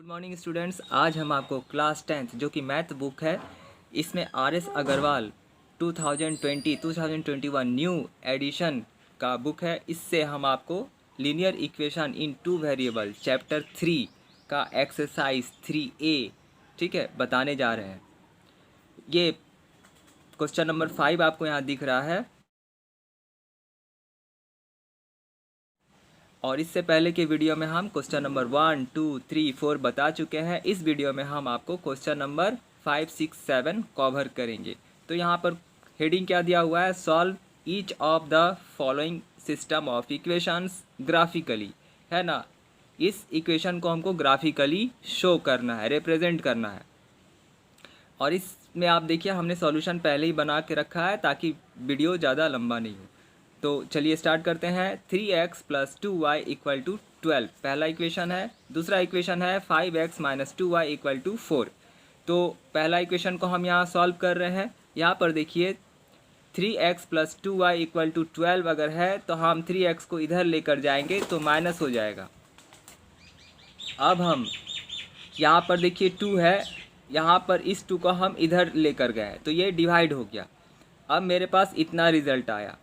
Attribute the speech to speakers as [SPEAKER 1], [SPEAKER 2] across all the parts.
[SPEAKER 1] Good morning students. आज हम आपको क्लास 10th जो कि मैथ बुक है, इसमें RS अग्रवाल 2020-2021 न्यू एडिशन का बुक है। इससे हम आपको linear equation in two variable chapter 3 का एक्सरसाइज 3A ठीक है बताने जा रहे हैं। ये क्वेश्चन नंबर 5 आपको यहाँ दिख रहा है, और इससे पहले के वीडियो में हम क्वेश्चन नंबर 1, 2, 3, 4 बता चुके हैं। इस वीडियो में हम आपको क्वेश्चन नंबर 5, 6, 7 कवर करेंगे। तो यहाँ पर हेडिंग क्या दिया हुआ है, solve each of the following system of equations graphically, है ना। इस इक्वेशन को हमको ग्राफिकली शो करना है, रिप्रेजेंट करना है। और इसमें आप देखिए हमने सॉल्यूशन पहले ही बना के रखा है ताकि वीडियो ज़्यादा लंबा नहीं हो। तो चलिए स्टार्ट करते हैं। 3x + 2y = 12 पहला इक्वेशन है। दूसरा इक्वेशन है 5x - 2y = 4। तो पहला इक्वेशन को हम यहाँ सॉल्व कर रहे हैं। यहाँ पर देखिए 3x + 2y = 12 अगर है तो हम 3x को इधर लेकर जाएंगे तो माइनस हो जाएगा। अब हम यहाँ पर देखिए 2 है, यहाँ पर इस 2 को हम इधर लेकर गए तो ये डिवाइड हो गया। अब मेरे पास इतना रिजल्ट आया,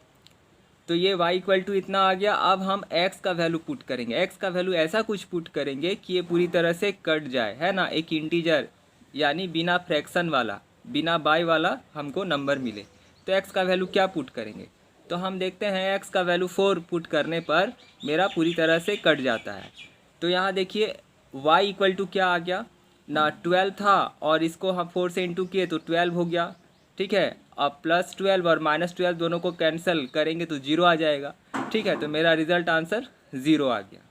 [SPEAKER 1] तो ये y = इतना आ गया। अब हम x का वैल्यू पुट करेंगे। x का वैल्यू ऐसा कुछ पुट करेंगे कि ये पूरी तरह से कट जाए, है ना। एक इंटीजर यानी बिना फ्रैक्शन वाला, बिना बाय वाला हमको नंबर मिले। तो x का वैल्यू क्या पुट करेंगे, तो हम देखते हैं x का वैल्यू 4 पुट करने पर मेरा पूरी तरह से कट जाता है। तो यहाँ देखिए y = क्या आ गया ना, 12 था और इसको हम 4 से इंटू किए तो 12 हो गया, ठीक है। अब +12 और -12 दोनों को कैंसिल करेंगे तो 0 आ जाएगा, ठीक है। तो मेरा रिजल्ट आंसर 0 आ गया।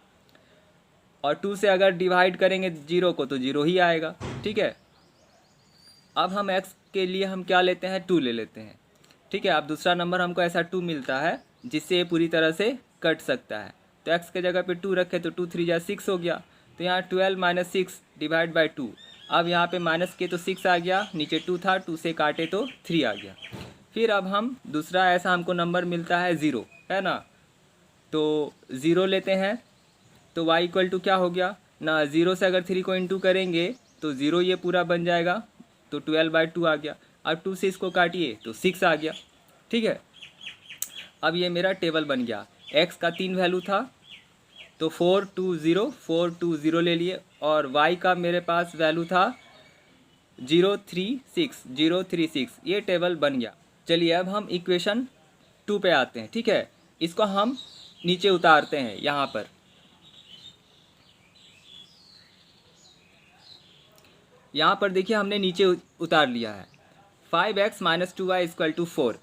[SPEAKER 1] और 2 से अगर डिवाइड करेंगे 0 को तो 0 ही आएगा, ठीक है। अब हम x के लिए हम क्या लेते हैं, 2 ले लेते हैं, ठीक है। अब दूसरा नंबर हमको ऐसा 2 मिलता है जिससे ये पूरी तरह से कट सकता है। तो x के जगह पे 2 रखे तो 2 3 जा 6 हो गया। तो यहाँ 12 - 6 / 2। अब यहाँ पे माइनस के तो 6 आ गया, नीचे 2 था, 2 से काटे तो 3 आ गया। फिर अब हम दूसरा ऐसा हमको नंबर मिलता है 0, है ना। तो 0 लेते हैं तो y = क्या हो गया ना, 0 से अगर 3 को इंटू करेंगे तो 0 ये पूरा बन जाएगा, तो 12/2 आ गया। अब 2 से इसको काटिए तो 6 आ गया, ठीक है। अब ये मेरा टेबल बन गया। x का 3 वैल्यू था तो 4 2 0 4 2 0 ले लिए, और y का मेरे पास वैल्यू था 036। ये टेबल बन गया। चलिए अब हम इक्वेशन 2 पे आते हैं, ठीक है। इसको हम नीचे उतारते हैं। यहाँ पर देखिए हमने नीचे उतार लिया है। 5x - 2y = 4।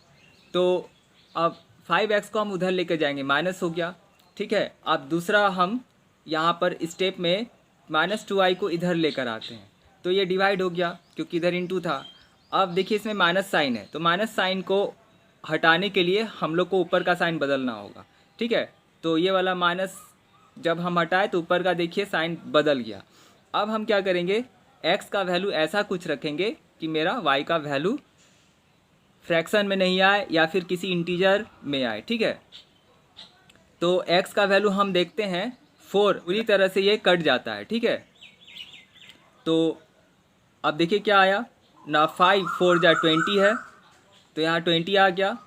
[SPEAKER 1] तो अब 5x को हम उधर लेकर जाएंगे, माइनस हो गया, ठीक है। अब दूसरा हम यहाँ पर स्टेप में -2y को इधर लेकर आते हैं तो ये डिवाइड हो गया क्योंकि इधर इंटू था। अब देखिए इसमें माइनस साइन है, तो माइनस साइन को हटाने के लिए हम लोग को ऊपर का साइन बदलना होगा, ठीक है। तो ये वाला माइनस जब हम हटाए तो ऊपर का देखिए साइन बदल गया। अब हम क्या करेंगे, x का वैल्यू ऐसा कुछ रखेंगे कि मेरा y का वैल्यू फ्रैक्शन में नहीं आए या फिर किसी इंटीजर में आए, ठीक है। तो x का वैल्यू हम देखते हैं 4, पूरी तरह से ये कट जाता है, ठीक है। तो अब देखिए क्या आया ना, 5 4 जा 20 है, तो यहाँ 20 आ गया।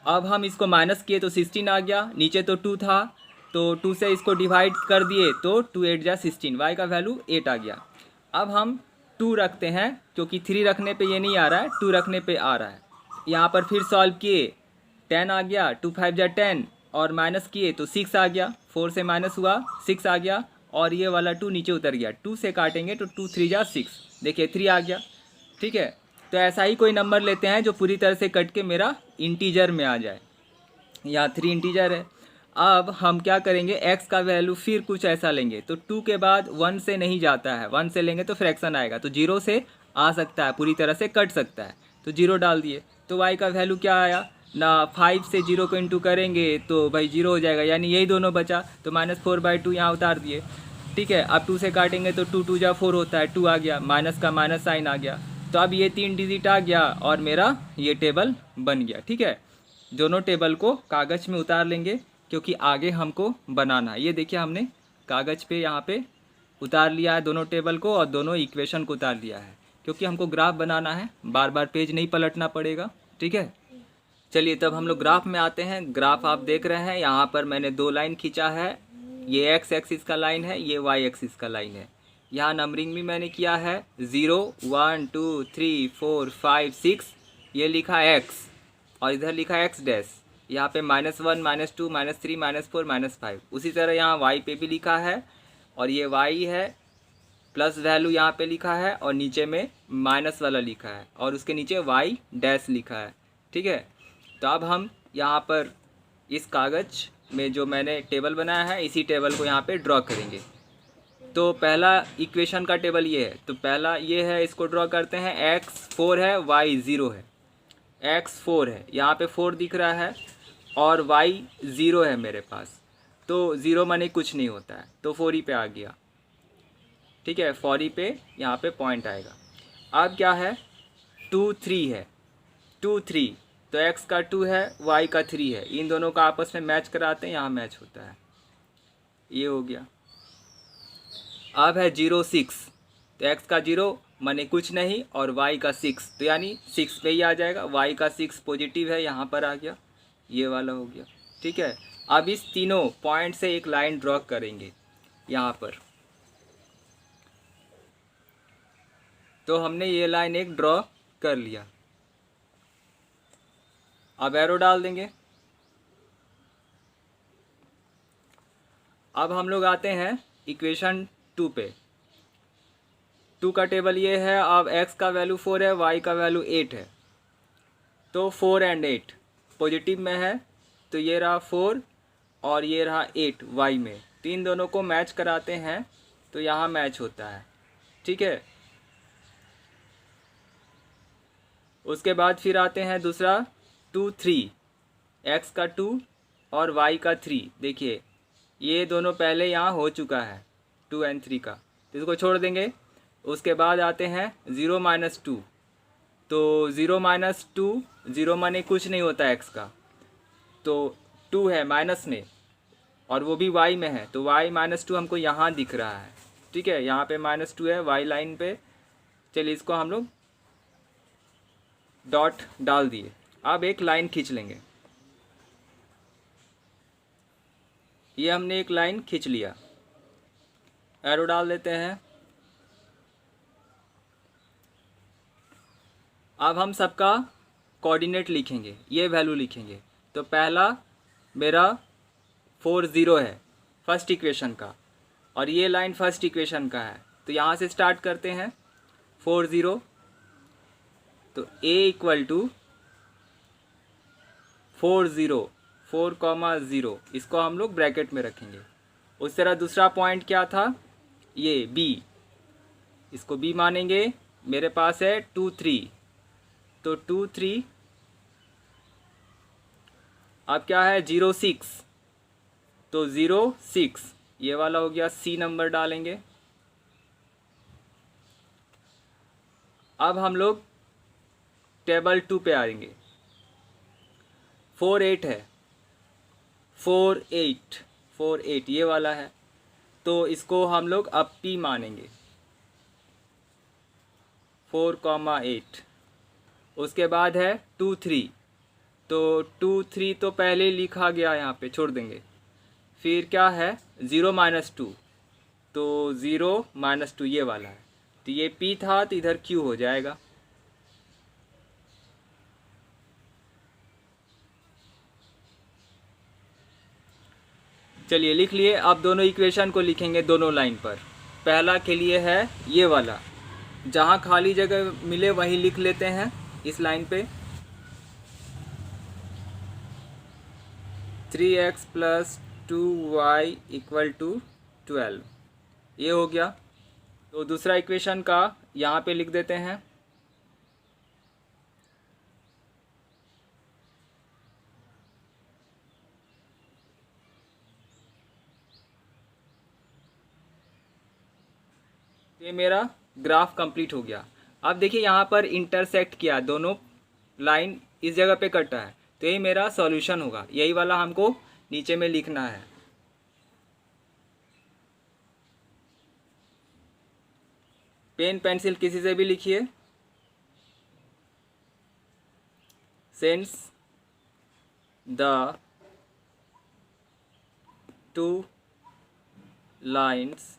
[SPEAKER 1] अब हम इसको माइनस किए तो 16 आ गया, नीचे तो 2 था तो 2 से इसको डिवाइड कर दिए तो 2 8 जा 16, y का वैल्यू 8 आ गया। अब हम 2 रखते हैं क्योंकि 3 रखने पे ये नहीं आ रहा है, 2 रखने पे आ रहा है। यहाँ पर फिर सॉल्व किए, 10 आ गया, 2 5 जा 10, और माइनस किए तो 6 आ गया, 4 से माइनस हुआ 6 आ गया, और ये वाला 2 नीचे उतर गया। 2 से काटेंगे तो 2 3 जा 6, देखिए 3 आ गया, ठीक है। तो ऐसा ही कोई नंबर लेते हैं जो पूरी तरह से कट के मेरा इंटीजर में आ जाए। यहाँ 3 इंटीजर है। अब हम क्या करेंगे, x का वैल्यू फिर कुछ ऐसा लेंगे, तो 2 के बाद 1 से नहीं जाता है, 1 से लेंगे तो फ्रैक्शन आएगा, तो 0 से आ सकता है, पूरी तरह से कट सकता है, तो 0 डाल दिए। तो y का वैल्यू क्या आया ना, 5 से 0 को इंटू करेंगे तो भाई 0 हो जाएगा, यानी यही दोनों बचा, तो -4/2 यहाँ उतार दिए, ठीक है। अब 2 से काटेंगे तो 2 2 जा 4 होता है, 2 आ गया, माइनस का माइनस साइन आ गया। तो अब ये 3 डिजिट आ गया और मेरा ये टेबल बन गया, ठीक है। दोनों टेबल को कागज़ में उतार लेंगे क्योंकि आगे हमको बनाना है। ये देखिए हमने कागज़ पे यहाँ पे उतार लिया है दोनों टेबल को और दोनों इक्वेशन को उतार लिया है, क्योंकि हमको ग्राफ बनाना है, बार बार पेज नहीं पलटना पड़ेगा। ठीक है, चलिए तब हम लोग ग्राफ में आते हैं। ग्राफ आप देख रहे हैं, यहाँ पर मैंने दो लाइन खींचा है, ये एक्स एक्सिस का लाइन है, ये वाई एक्सिस का लाइन है। यहाँ नंबरिंग भी मैंने किया है 0 1 2 3 4 5 6, ये लिखा है एक्स और इधर लिखा है एक्स डैश। यहाँ पे -1 -2 -3 -4 -5। उसी तरह यहाँ वाई पे भी लिखा है और ये वाई है, प्लस वैल्यू यहाँ पे लिखा है और नीचे में माइनस वाला लिखा है और उसके नीचे वाई डैश लिखा है। ठीक है, तो अब हम यहाँ पर इस कागज़ में जो मैंने टेबल बनाया है, इसी टेबल को यहाँ पे ड्रॉ करेंगे। तो पहला इक्वेशन का टेबल ये है, तो पहला ये है, इसको ड्रॉ करते हैं। एक्स 4 है, वाई 0 है। एक्स 4 है, यहाँ पे 4 दिख रहा है और वाई 0 है मेरे पास, तो 0 माने कुछ नहीं होता है, तो 4 ही पे आ गया। ठीक है, 4 ही पे यहाँ पे पॉइंट आएगा। अब क्या है, 2 3 है, 2 3, तो x का 2 है, y का 3 है, इन दोनों का आपस में मैच कराते हैं, यहाँ मैच होता है, ये हो गया। अब है 0 6, तो x का 0 माने कुछ नहीं और y का 6, तो यानी 6 पे ही आ जाएगा। y का 6 पॉजिटिव है, यहाँ पर आ गया, ये वाला हो गया। ठीक है, अब इस तीनों पॉइंट से एक लाइन ड्रॉ करेंगे यहाँ पर। तो हमने ये लाइन एक ड्रॉ कर लिया, अब एरो डाल देंगे। अब हम लोग आते हैं इक्वेशन 2 पे। 2 का टेबल ये है, अब x का वैल्यू 4 है, y का वैल्यू 8 है, तो 4 और 8 पॉजिटिव में है, तो ये रहा 4 और ये रहा 8 y में, तो इन दोनों को मैच कराते हैं, तो यहाँ मैच होता है। ठीक है, उसके बाद फिर आते हैं दूसरा 2 3, x का 2 और y का 3। देखिए ये दोनों पहले यहाँ हो चुका है 2 और 3 का, तो इसको छोड़ देंगे। उसके बाद आते हैं 0 -2, तो 0 -2, 0 माने कुछ नहीं होता x का, तो 2 है माइनस में और वो भी y में है, तो y -2 हमको यहाँ दिख रहा है। ठीक है, यहाँ पे -2 है y लाइन पे। चलिए इसको हम लोग डॉट डाल दिए। अब एक लाइन खींच लेंगे, ये हमने एक लाइन खींच लिया, एरो डाल देते हैं। अब हम सबका कोऑर्डिनेट लिखेंगे, ये वैल्यू लिखेंगे। तो पहला मेरा 4 0 है फर्स्ट इक्वेशन का, और ये लाइन फर्स्ट इक्वेशन का है, तो यहाँ से स्टार्ट करते हैं 4 0, तो a इक्वल टू 4 0 4,0, इसको हम लोग ब्रैकेट में रखेंगे। उस तरह दूसरा पॉइंट क्या था, ये b, इसको b मानेंगे। मेरे पास है 2 3, तो 2 3, अब क्या है 0 6, तो 0 6 ये वाला हो गया, c नंबर डालेंगे। अब हम लोग टेबल 2 पे आएंगे। 4 8 है, 4 8 ये वाला है, तो इसको हम लोग अब p मानेंगे 4,8। उसके बाद है 2 3, तो 2 3 तो पहले ही लिखा गया, यहाँ पे छोड़ देंगे। फिर क्या है 0 -2, तो 0 -2 ये वाला है, तो ये p था, तो इधर q हो जाएगा। चलिए लिख लिए। अब दोनों इक्वेशन को लिखेंगे दोनों लाइन पर। पहला के लिए है ये वाला, जहाँ खाली जगह मिले वहीं लिख लेते हैं इस लाइन पे। 3x + 2y = 12, ये हो गया। तो दूसरा इक्वेशन का यहाँ पे लिख देते हैं। ये मेरा ग्राफ कंप्लीट हो गया। अब देखिए यहाँ पर इंटरसेक्ट किया, दोनों लाइन इस जगह पे कटा है, तो यही मेरा सॉल्यूशन होगा। यही वाला हमको नीचे में लिखना है। पेन पेंसिल किसी से भी लिखिए। Since the two lines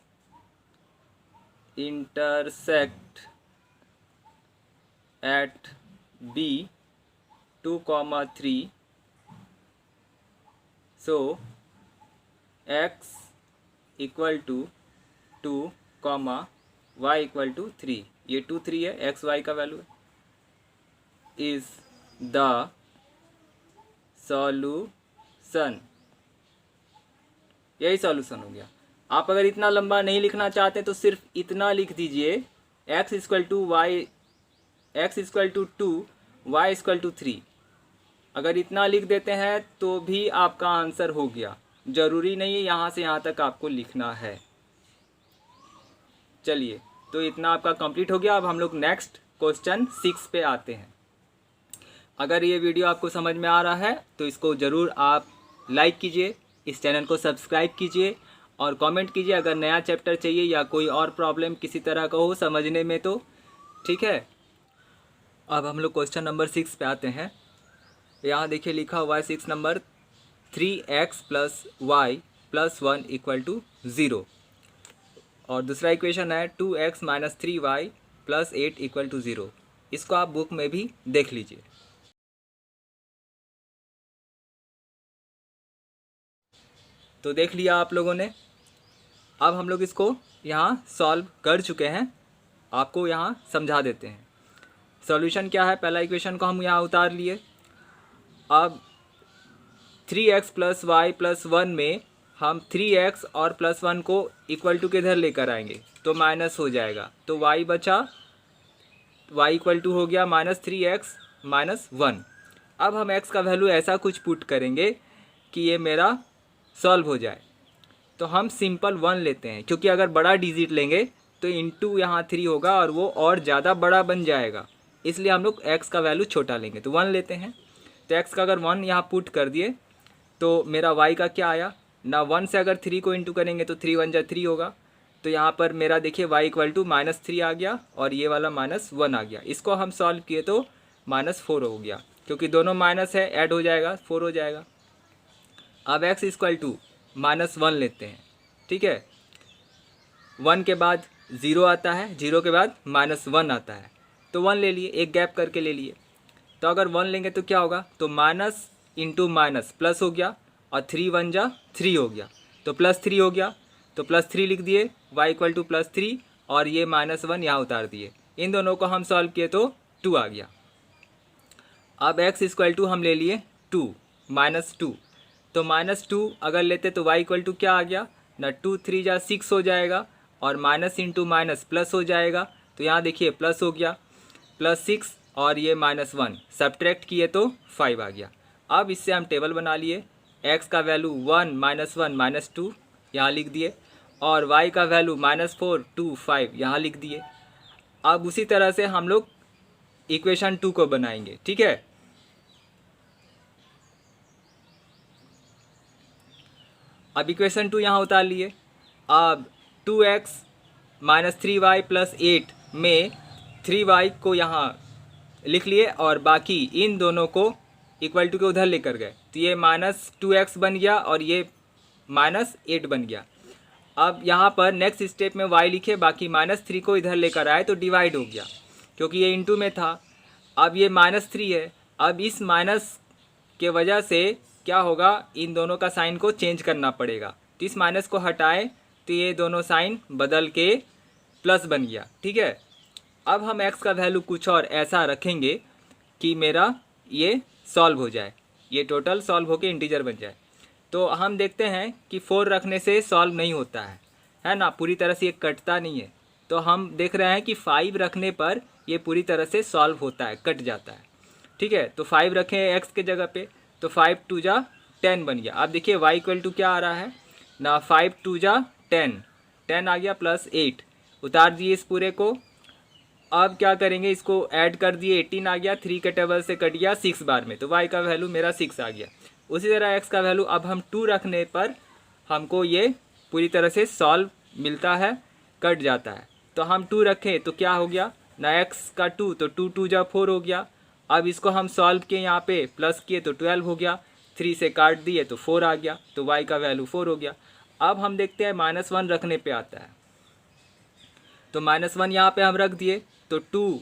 [SPEAKER 1] intersect at B 2,3, so x equal to 2, y equal to 3, ये 2 3 है, x y का वैल्यू है, is the solution, यही सॉल्यूशन हो गया। आप अगर इतना लंबा नहीं लिखना चाहते तो सिर्फ इतना लिख दीजिए, x equal to y, x equal to 2, y equal to 3। अगर इतना लिख देते हैं तो भी आपका आंसर हो गया, ज़रूरी नहीं है यहाँ से यहाँ तक आपको लिखना है। चलिए, तो इतना आपका कंप्लीट हो गया। अब हम लोग नेक्स्ट क्वेश्चन 6 पे आते हैं। अगर ये वीडियो आपको समझ में आ रहा है तो इसको ज़रूर आप लाइक कीजिए, इस चैनल को सब्सक्राइब कीजिए और कमेंट कीजिए अगर नया चैप्टर चाहिए या कोई और प्रॉब्लम किसी तरह का हो समझने में तो, ठीक है। अब हम लोग क्वेश्चन नंबर 6 पे आते हैं। यहाँ देखिए लिखा हुआ है 6 number, 3x plus y plus 1 equal to 0, और दूसरा इक्वेशन है 2x minus 3y plus 8 equal to 0। इसको आप बुक में भी देख लीजिए। तो देख लिया आप लोगों ने। अब हम लोग इसको यहाँ सॉल्व कर चुके हैं, आपको यहाँ समझा देते हैं। सॉल्यूशन क्या है, पहला इक्वेशन को हम यहाँ उतार लिए। अब 3x प्लस वाई प्लस 1 में हम 3x और प्लस 1 को इक्वल टू के इधर लेकर आएंगे तो माइनस हो जाएगा, तो y बचा, y इक्वल टू हो गया माइनस 3x माइनस 1। अब हम x का वैल्यू ऐसा कुछ पुट करेंगे कि ये मेरा सॉल्व हो जाए। तो हम सिंपल 1 लेते हैं, क्योंकि अगर बड़ा डिजिट लेंगे तो इंटू यहाँ 3 होगा और वो और ज़्यादा बड़ा बन जाएगा, इसलिए हम लोग x का वैल्यू छोटा लेंगे। तो 1 लेते हैं, तो x का अगर 1 यहाँ पुट कर दिए तो मेरा y का क्या आया ना, 1 से अगर 3 को इंटू करेंगे तो 3 1 जा 3 होगा। तो यहाँ पर मेरा देखिए y इक्वल टू माइनस 3 आ गया और ये वाला माइनस 1 आ गया। इसको हम सॉल्व किए तो माइनस 4 हो गया, क्योंकि दोनों माइनस है, ऐड हो जाएगा 4 हो जाएगा। अब x इक्वल टू माइनस 1 लेते हैं, ठीक है। 1 के बाद 0 आता है, 0 के बाद माइनस 1 आता है, तो 1 ले लिए, एक गैप करके ले लिए। तो अगर 1 लेंगे तो क्या होगा, तो माइनस इंटू माइनस प्लस हो गया और 3 1 जा 3 हो गया, तो प्लस 3 हो गया, तो प्लस 3 लिख दिए, y इक्वल टू प्लस 3 और ये माइनस 1 यहाँ उतार दिए। इन दोनों को हम सॉल्व किए तो 2 आ गया। अब x इक्वल टू हम ले लिए 2 माइनस 2, तो माइनस 2 अगर लेते तो y इक्वल टू क्या आ गया ना, 2 3 जा 6 हो जाएगा और माइनस इंटू माइनस प्लस हो जाएगा। तो यहाँ देखिए प्लस हो गया, प्लस 6 और ये माइनस 1 सब्ट्रैक्ट किए तो 5 आ गया। अब इससे हम टेबल बना लिए, x का वैल्यू 1 माइनस 1 माइनस 2 यहाँ लिख दिए और y का वैल्यू माइनस 4 2 5 यहाँ लिख दिए। अब उसी तरह से हम लोग इक्वेशन 2 को बनाएंगे, ठीक है। अब इक्वेशन 2 यहाँ उतार लिए। अब 2x माइनस 3y प्लस 8 में 3y को यहाँ लिख लिए और बाकी इन दोनों को इक्वल टू के उधर लेकर गए, तो ये माइनस 2x बन गया और ये माइनस 8 बन गया। अब यहाँ पर नेक्स्ट स्टेप में y लिखे, बाकी माइनस 3 को इधर लेकर आए तो डिवाइड हो गया, क्योंकि ये इंटू में था। अब ये माइनस 3 है, अब इस माइनस के वजह से क्या होगा, इन दोनों का साइन को चेंज करना पड़ेगा। तो इस माइनस को हटाए तो ये दोनों साइन बदल के प्लस बन गया, ठीक है। अब हम x का वैल्यू कुछ और ऐसा रखेंगे कि मेरा ये सॉल्व हो जाए, ये टोटल सॉल्व होके इंटीजर बन जाए। तो हम देखते हैं कि 4 रखने से सॉल्व नहीं होता है ना, पूरी तरह से ये कटता नहीं है। तो हम देख रहे हैं कि 5 रखने पर ये पूरी तरह से सॉल्व होता है, कट जाता है, ठीक है। तो 5 रखें x के जगह पे, तो 5 2 जा 10 बन गया। अब देखिए y इक्वल टू क्या आ रहा है ना, 5 2 जा 10 आ गया प्लस 8 उतार दिए इस पूरे को। अब क्या करेंगे, इसको ऐड कर दिए, 18 आ गया, 3 के टेबल से कट गया 6 बार में, तो y का वैल्यू मेरा 6 आ गया। उसी तरह x का वैल्यू अब हम 2 रखने पर हमको ये पूरी तरह से सॉल्व मिलता है, कट जाता है। तो हम 2 रखें तो क्या हो गया ना, x का 2 तो 2 2 जा 4 हो गया। अब इसको हम सॉल्व किए, यहाँ पे प्लस किए तो 12 हो गया, 3 से काट दिए तो 4 आ गया, तो y का वैल्यू 4 हो गया। अब हम देखते हैं -1 रखने पे आता है, तो -1 यहाँ पे हम रख दिए तो 2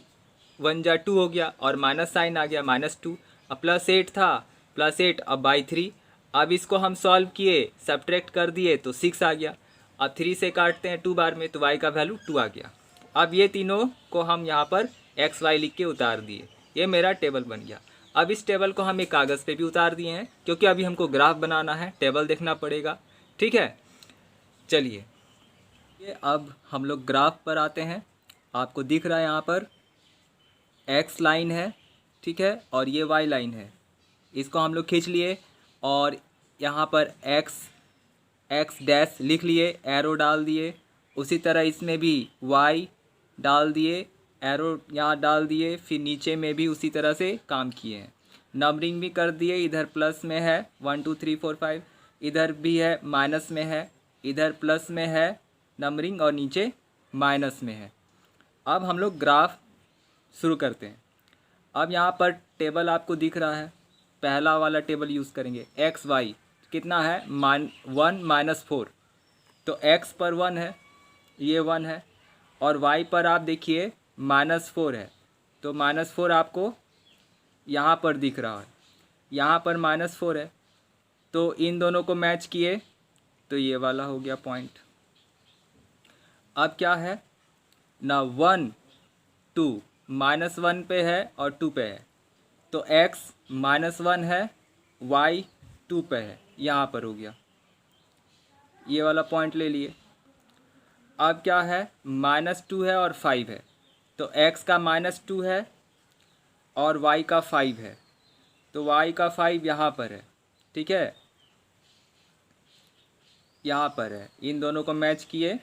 [SPEAKER 1] 1 जा 2 हो गया और माइनस साइन आ गया -2। अब +8 था, +8 अब बाई 3। अब इसको हम सॉल्व किए, सब्ट्रैक्ट कर दिए तो 6 आ गया। अब 3 से काटते हैं 2 बार में तो y का वैल्यू 2 आ गया। अब ये तीनों को हम यहाँ पर x y लिख के उतार दिए, ये मेरा टेबल बन गया। अब इस टेबल को हम एक कागज़ पे भी उतार दिए हैं, क्योंकि अभी हमको ग्राफ बनाना है, टेबल देखना पड़ेगा। ठीक है, चलिए ये अब हम लोग ग्राफ पर आते हैं। आपको दिख रहा है यहाँ पर x लाइन है, ठीक है, और ये y लाइन है। इसको हम लोग खींच लिए और यहाँ पर x डैश लिख लिए, एरो डाल दिए। उसी तरह इसमें भी y डाल दिए, एरो यहाँ डाल दिए, फिर नीचे में भी उसी तरह से काम किए हैं। नंबरिंग भी कर दिए, इधर प्लस में है 1 2 3 4 5, इधर भी है माइनस में है, इधर प्लस में है नंबरिंग और नीचे माइनस में है। अब हम लोग ग्राफ शुरू करते हैं। अब यहाँ पर टेबल आपको दिख रहा है, पहला वाला टेबल यूज़ करेंगे। एक्स वाई कितना है 1 -4, तो x पर 1 है, ये 1 है, और y पर आप देखिए -4 है, तो -4 आपको यहाँ पर दिख रहा है, यहाँ पर -4 है, तो इन दोनों को मैच किए तो ये वाला हो गया पॉइंट। अब क्या है ना 1 2 -1 पे है और 2 पे है, तो x -1 है, y 2 पे है, यहाँ पर हो गया, ये वाला पॉइंट ले लिए। अब क्या है -2 है और 5 है, तो x का -2 है और y का 5 है, तो y का 5 यहाँ पर है, ठीक है, यहाँ पर है। इन दोनों को मैच किए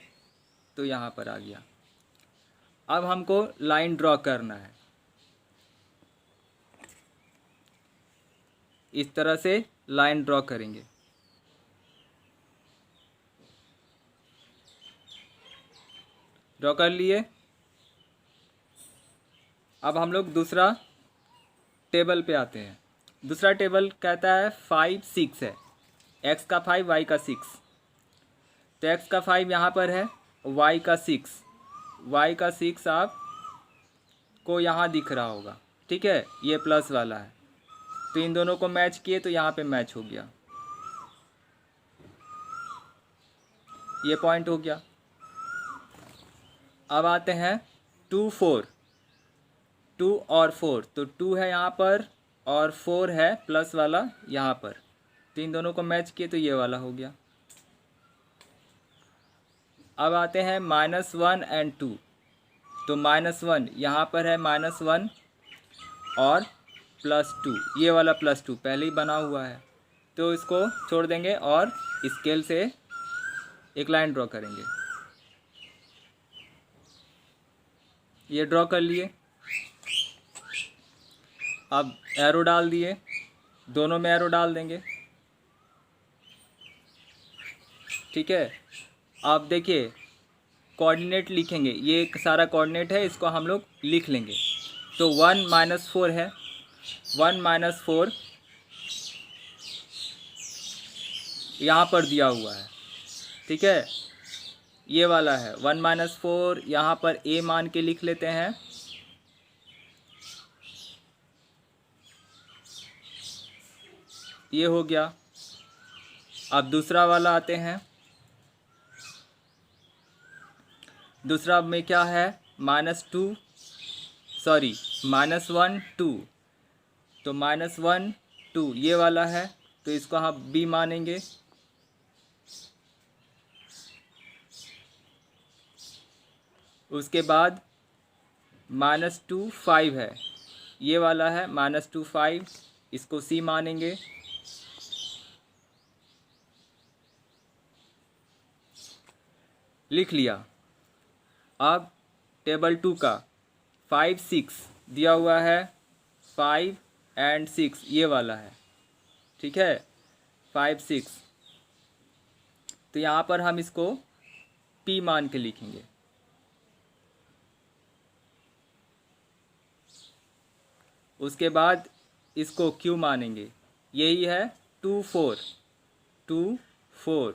[SPEAKER 1] तो यहाँ पर आ गया। अब हमको लाइन ड्रॉ करना है, इस तरह से लाइन ड्रॉ करेंगे। ड्रॉ कर लिए। अब हम लोग दूसरा टेबल पे आते हैं। दूसरा टेबल कहता है 5 6 है, x का 5 y का 6, तो x का 5 यहाँ पर है, y का 6 आप को यहाँ दिख रहा होगा, ठीक है, ये प्लस वाला है, तो इन दोनों को मैच किए तो यहाँ पे मैच हो गया, ये पॉइंट हो गया। अब आते हैं 2 4, 2 और 4, तो 2 है यहाँ पर और 4 है प्लस वाला यहाँ पर, तो इन दोनों को मैच किए तो ये वाला हो गया। अब आते हैं -1 और 2, तो -1 यहाँ पर है -1 और +2, ये वाला +2 पहले ही बना हुआ है, तो इसको छोड़ देंगे और स्केल से एक लाइन ड्रॉ करेंगे। ये ड्रॉ कर लिए। अब एरो डाल दिए, दोनों में एरो डाल देंगे, ठीक है। आप देखिए कोऑर्डिनेट लिखेंगे, ये एक सारा कोऑर्डिनेट है, इसको हम लोग लिख लेंगे। तो 1 -4 है, 1 -4 यहाँ पर दिया हुआ है, ठीक है, ये वाला है 1 -4, यहाँ पर a मान के लिख लेते हैं, ये हो गया। अब दूसरा वाला आते हैं, दूसरा में क्या है -1 2, तो -1 2 ये वाला है, तो इसको हम b मानेंगे। उसके बाद -2 5 है, ये वाला है -2 5, इसको c मानेंगे। लिख लिया। अब टेबल 2 का 5 6 दिया हुआ है, 5 और 6 ये वाला है, ठीक है, 5 6, तो यहाँ पर हम इसको p मान के लिखेंगे। उसके बाद इसको क्यू मानेंगे, यही है 2 4 2 4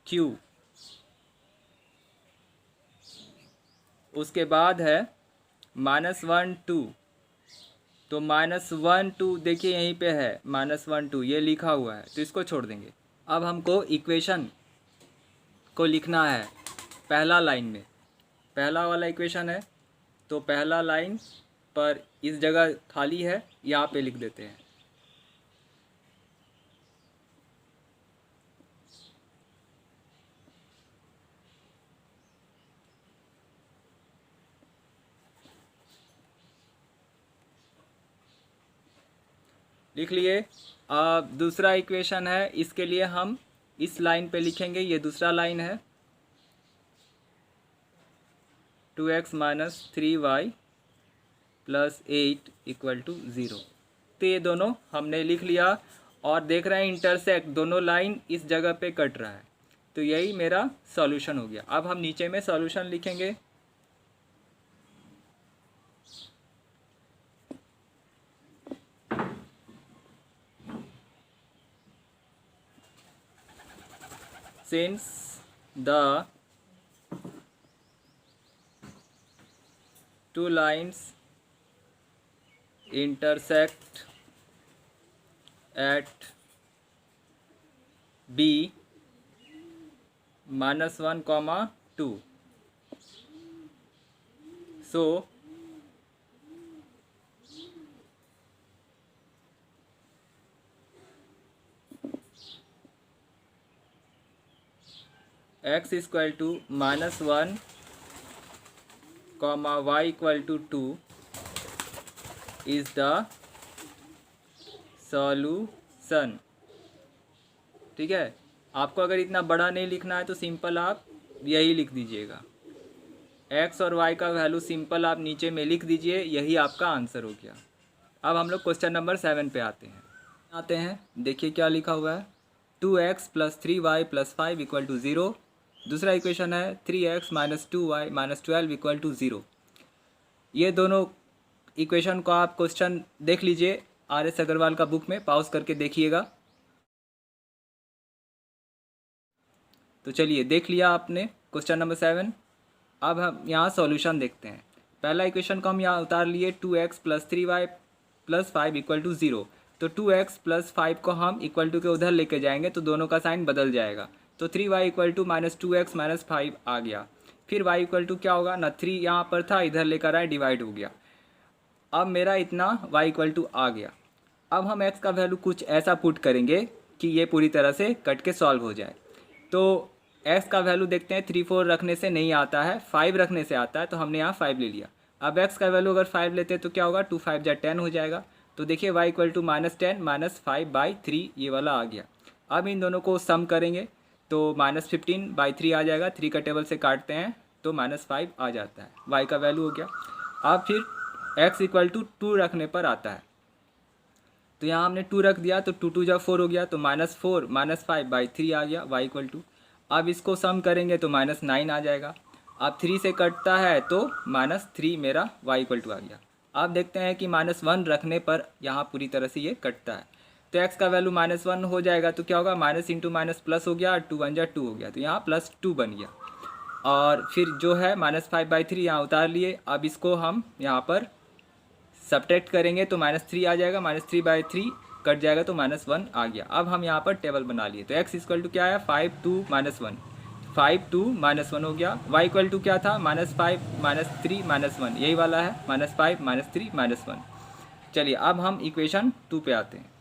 [SPEAKER 1] क्यू। उसके बाद है -1 2, तो -1 2 देखिए यहीं पे है -1 2, ये लिखा हुआ है तो इसको छोड़ देंगे। अब हमको इक्वेशन को लिखना है पहला लाइन में, पहला वाला इक्वेशन है तो पहला लाइन पर इस जगह खाली है, यहाँ पे लिख देते हैं। लिख लिए। अब दूसरा इक्वेशन है, इसके लिए हम इस लाइन पे लिखेंगे, ये दूसरा लाइन है 2x - 3y + 8 = 0। तो ये दोनों हमने लिख लिया और देख रहे हैं इंटरसेक्ट, दोनों लाइन इस जगह पे कट रहा है, तो यही मेरा सॉल्यूशन हो गया। अब हम नीचे में सॉल्यूशन लिखेंगे। Since the two lines intersect at B -1, 2, so x = -1, y = 2 is the solution। ठीक है, आपको अगर इतना बड़ा नहीं लिखना है तो सिंपल आप यही लिख दीजिएगा, x और y का वैल्यू सिंपल आप नीचे में लिख दीजिए, यही आपका आंसर हो गया। अब हम लोग क्वेश्चन नंबर 7 पे आते हैं। देखिए क्या लिखा हुआ है, 2x + 3y + 5 = 0। दूसरा इक्वेशन है 3x - 2y - 12 = 0। ये दोनों इक्वेशन को आप क्वेश्चन देख लीजिए RS अग्रवाल का बुक में, पॉज करके देखिएगा। तो चलिए देख लिया आपने क्वेश्चन नंबर 7। अब हम यहाँ सॉल्यूशन देखते हैं। पहला इक्वेशन को हम यहाँ उतार लिए, 2x + 3y + 5 = 0। तो 2x + 5 को हम इक्वल टू के उधर लेके जाएंगे तो दोनों का साइन बदल जाएगा, तो 3y = -2x - 5 आ गया। फिर y = क्या होगा ना, 3 यहाँ पर था, इधर लेकर आए, डिवाइड हो गया। अब मेरा इतना y = आ गया। अब हम x का वैल्यू कुछ ऐसा पुट करेंगे कि ये पूरी तरह से कट के सॉल्व हो जाए। तो x का वैल्यू देखते हैं, 3 4 रखने से नहीं आता है, 5 रखने से आता है, तो हमने यहाँ 5 ले लिया। अब x का वैल्यू अगर 5 लेते हैं तो क्या होगा, 2 5 = 10 हो जाएगा। तो देखिए y = -10 - 5/3 ये वाला आ गया। अब इन दोनों को सम करेंगे तो -15/3 आ जाएगा, 3 का टेबल से काटते हैं तो -5 आ जाता है, y का वैल्यू हो गया। अब फिर x = 2 रखने पर आता है, तो यहाँ हमने 2 रख दिया तो 2 2 = 4 हो गया, तो -4 - 5/3 आ गया y = अब इसको सम करेंगे तो -9 आ जाएगा। अब 3 से कटता है तो -3 मेरा y = आ गया। अब देखते हैं कि -1 रखने पर यहाँ पूरी तरह से ये कटता है, तो x का वैल्यू -1 हो जाएगा, तो क्या होगा, माइनस इंटू माइनस प्लस हो गया, 2 1 = 2 हो गया, तो यहाँ +2 बन गया। और फिर जो है -5/3 यहाँ उतार लिए। अब इसको हम यहाँ पर सब्ट्रैक्ट करेंगे तो -3 आ जाएगा, -3/3 कट जाएगा तो -1 आ गया। अब हम यहाँ पर टेबल बना लिए, तो x = क्या है, 5 2 -1, 5 2 -1 हो गया। y = क्या था, -5 -3 -1, यही वाला है, -5 -3 -1। चलिए अब हम इक्वेशन 2 पे आते हैं।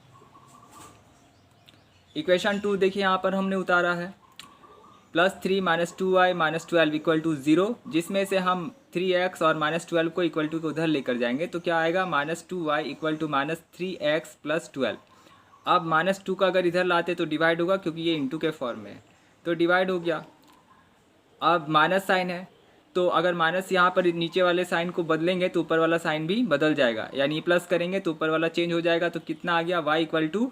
[SPEAKER 1] इक्वेशन 2 देखिए यहाँ पर हमने उतारा है, +3 - 2y - 12 = 0, जिसमें से हम 3x और -12 को इक्वल टू के उधर लेकर जाएंगे तो क्या आएगा, -2y = -3x + 12। अब -2 का अगर इधर लाते तो डिवाइड होगा, क्योंकि ये इंटू के फॉर्म में है, तो डिवाइड हो गया। अब माइनस साइन है, तो अगर माइनस यहाँ पर नीचे वाले साइन को बदलेंगे तो ऊपर वाला साइन भी बदल जाएगा, यानी प्लस करेंगे तो ऊपर वाला चेंज हो जाएगा। तो कितना आ गया, y =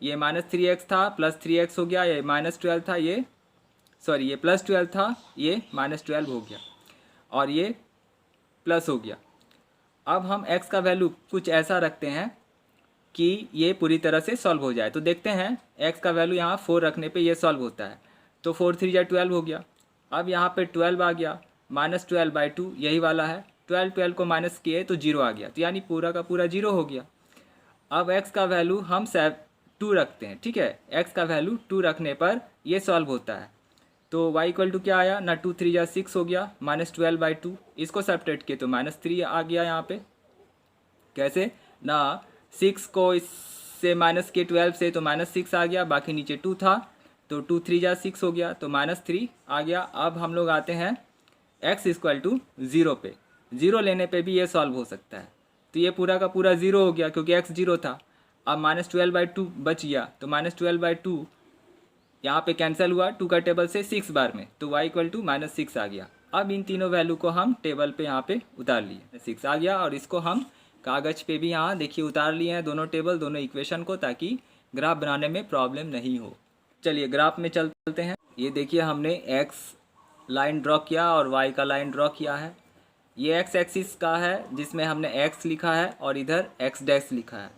[SPEAKER 1] ये -3x था +3x हो गया, ये -12 था, ये सॉरी ये +12 था, ये -12 हो गया, और ये प्लस हो गया। अब हम x का वैल्यू कुछ ऐसा रखते हैं कि ये पूरी तरह से सॉल्व हो जाए। तो देखते हैं x का वैल्यू यहाँ 4 रखने पे ये सॉल्व होता है। तो 4 3 12 हो गया। अब यहाँ पे 12 आ गया, -12/2 यही वाला है। 12 को माइनस किए तो 0 आ गया, तो यानी पूरा का पूरा 0 हो गया। अब x का वैल्यू हम 2 रखते हैं, ठीक है। x का वैल्यू 2 रखने पर ये सॉल्व होता है। तो y इक्वल टू क्या आया ना, 2 3 6 हो गया, -12/2। इसको सब्ट्रैक्ट किए तो -3 आ गया यहाँ पे। कैसे ना, 6 को इससे माइनस किए 12 से तो -6 आ गया, बाकी नीचे 2 था तो 2 3 6 हो गया तो -3 आ गया। अब हम लोग आते हैं x इक्वल टू 0 पे। 0 लेने पे भी ये सॉल्व हो सकता है। तो ये पूरा का पूरा 0 हो गया क्योंकि x 0 था। अब -12/2 बच गया, तो -12/2 यहाँ पे कैंसिल हुआ 2 का टेबल से 6 बार में, तो y इक्वल टू -6 आ गया। अब इन तीनों वैल्यू को हम टेबल पे यहाँ पे उतार लिए, 6 आ गया। और इसको हम कागज़ पे भी यहाँ देखिए उतार लिए हैं, दोनों टेबल दोनों इक्वेशन को, ताकि ग्राफ बनाने में प्रॉब्लम नहीं हो। चलिए ग्राफ में चलते हैं। ये देखिए हमने x लाइन ड्रॉ किया और y का लाइन ड्रॉ किया है। ये x एक्सिस का है जिसमें हमने x लिखा है और इधर x डैश लिखा है,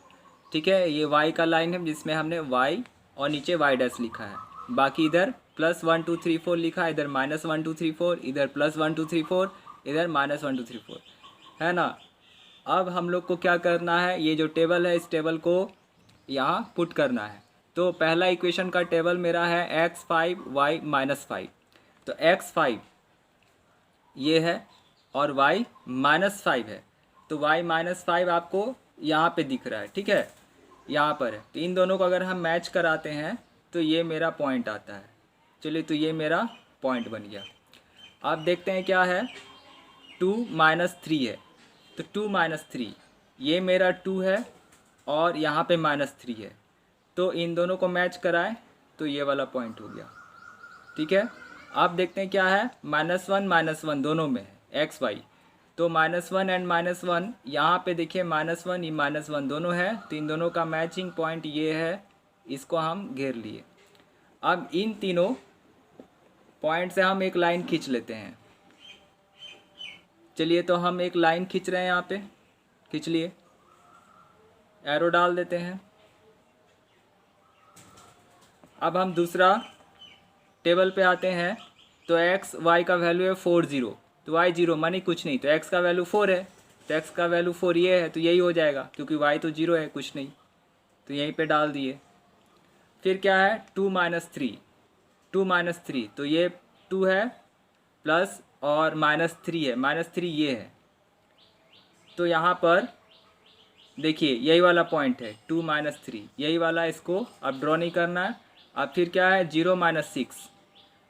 [SPEAKER 1] ठीक है। ये y का लाइन है जिसमें हमने y और नीचे y डैश लिखा है। बाकी इधर +1 2 3 4 लिखा है, इधर -1 2 3 4, इधर +1 2 3 4, इधर -1 2 3 4, है ना। अब हम लोग को क्या करना है, ये जो टेबल है इस टेबल को यहाँ पुट करना है। तो पहला इक्वेशन का टेबल मेरा है x5 y -5। तो x5 ये है और y -5 है, तो y -5 आपको यहाँ पे दिख रहा है, ठीक है, यहाँ पर है। तो इन दोनों को अगर हम मैच कराते हैं तो ये मेरा पॉइंट आता है। चलिए, तो ये मेरा पॉइंट बन गया। आप देखते हैं क्या है, 2 -3 है, तो 2 -3 ये मेरा 2 है और यहाँ पे -3 है। तो इन दोनों को मैच कराएं तो ये वाला पॉइंट हो गया, ठीक है। आप देखते हैं क्या है, -1 -1 दोनों में है एक्स वाई। तो -1 एंड -1 यहाँ पे देखिए, -1 ये -1 दोनों है, तो इन दोनों का मैचिंग पॉइंट ये है, इसको हम घेर लिए। अब इन तीनों पॉइंट से हम एक लाइन खींच लेते हैं। चलिए, तो हम एक लाइन खींच रहे हैं, यहाँ पे खींच लिए, एरो डाल देते हैं। अब हम दूसरा टेबल पे आते हैं। तो x y का वैल्यू है 4 0, तो y 0 मानी कुछ नहीं, तो x का वैल्यू 4 है, तो x का वैल्यू 4 ये है, तो यही हो जाएगा क्योंकि y तो 0 है, कुछ नहीं, तो यहीं पे डाल दिए। फिर क्या है, 2 -3, 2 -3, तो ये 2 है प्लस और -3 है, -3 ये है। तो यहाँ पर देखिए यही वाला पॉइंट है 2 -3, यही वाला, इसको अब ड्रॉ नहीं करना है। अब फिर क्या है, 0 -6,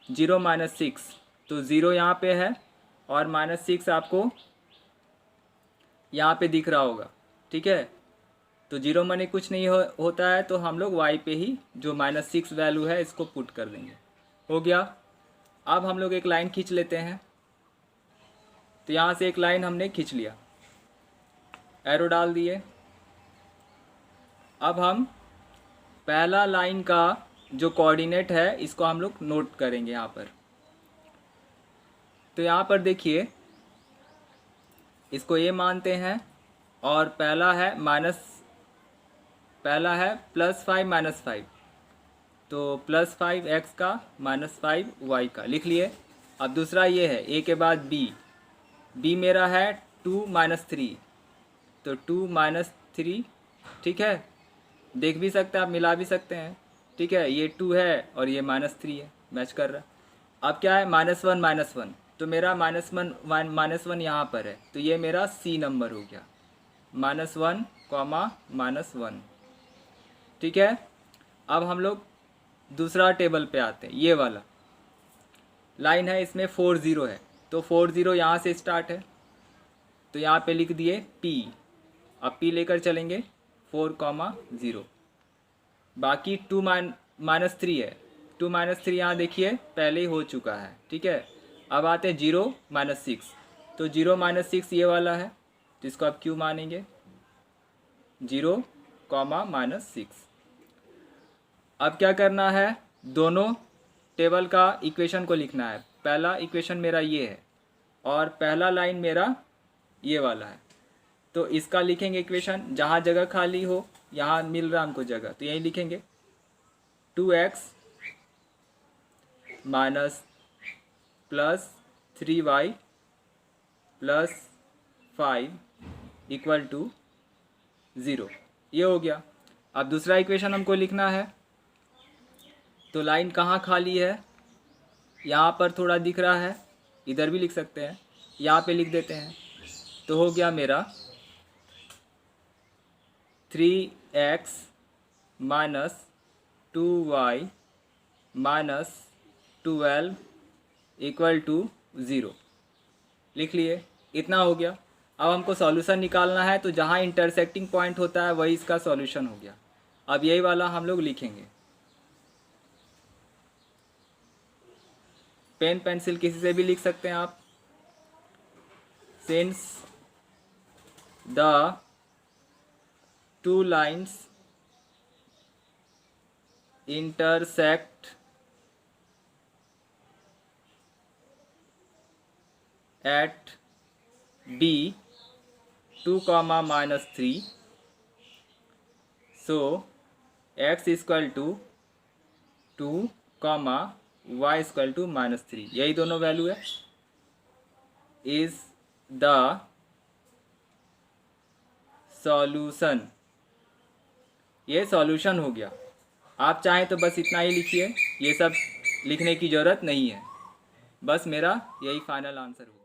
[SPEAKER 1] 0 -6, तो 0 यहाँ पे है और -6 आपको यहाँ पे दिख रहा होगा, ठीक है। तो 0 माने कुछ नहीं होता है, तो हम लोग y पे ही जो -6 वैल्यू है इसको पुट कर देंगे, हो गया। अब हम लोग एक लाइन खींच लेते हैं। तो यहाँ से एक लाइन हमने खींच लिया, एरो डाल दिए। अब हम पहला लाइन का जो कोऑर्डिनेट है इसको हम लोग नोट करेंगे यहाँ पर। तो यहाँ पर देखिए, इसको ये मानते हैं और पहला है +5 -5, तो +5 x का -5 y का लिख लिए। अब दूसरा ये है a के बाद b मेरा है 2 -3, तो 2 -3, ठीक है। देख भी सकते हैं आप, मिला भी सकते हैं, ठीक है। ये 2 है और ये -3 है, मैच कर रहा है। अब क्या है, -1 -1, तो मेरा -1 यहाँ पर है, तो ये मेरा C नंबर हो गया, -1, -1, ठीक है। अब हम लोग दूसरा टेबल पे आते हैं। ये वाला लाइन है, इसमें 4 0 है, तो 4 0 यहाँ से स्टार्ट है, तो यहाँ पे लिख दिए P। अब P लेकर चलेंगे 4 0, बाकी 2 -3 है, 2 -3 यहाँ देखिए पहले ही हो चुका है, ठीक है। अब आते हैं 0 -6, तो 0 -6 ये वाला है, तो इसको आप Q मानेंगे, 0 -6। अब क्या करना है, दोनों टेबल का इक्वेशन को लिखना है। पहला इक्वेशन मेरा ये है और पहला लाइन मेरा ये वाला है, तो इसका लिखेंगे इक्वेशन, जहाँ जगह खाली हो, यहाँ मिल रहा हमको जगह, तो यही लिखेंगे 2x minus plus 3y plus 5 equal to 0। ये हो गया। अब दूसरा इक्वेशन हमको लिखना है, तो लाइन कहाँ खाली है, यहाँ पर थोड़ा दिख रहा है, इधर भी लिख सकते हैं, यहाँ पे लिख देते हैं। तो हो गया मेरा 3x minus 2y minus 12 equal to 0। लिख लिए, इतना हो गया। अब हमको सॉल्यूशन निकालना है, तो जहाँ इंटरसेक्टिंग पॉइंट होता है वही इसका सॉल्यूशन हो गया। अब यही वाला हम लोग लिखेंगे। पेन पेंसिल किसी से भी लिख सकते हैं आप। Since the two lines intersect at B 2, -3, so x equal to 2, y equal to -3, यही दोनों वैल्यू है, इज द सॉल्यूशन। ये सॉल्यूशन हो गया। आप चाहें तो बस इतना ही लिखिए, ये सब लिखने की ज़रूरत नहीं है। बस मेरा यही फाइनल आंसर हुआ।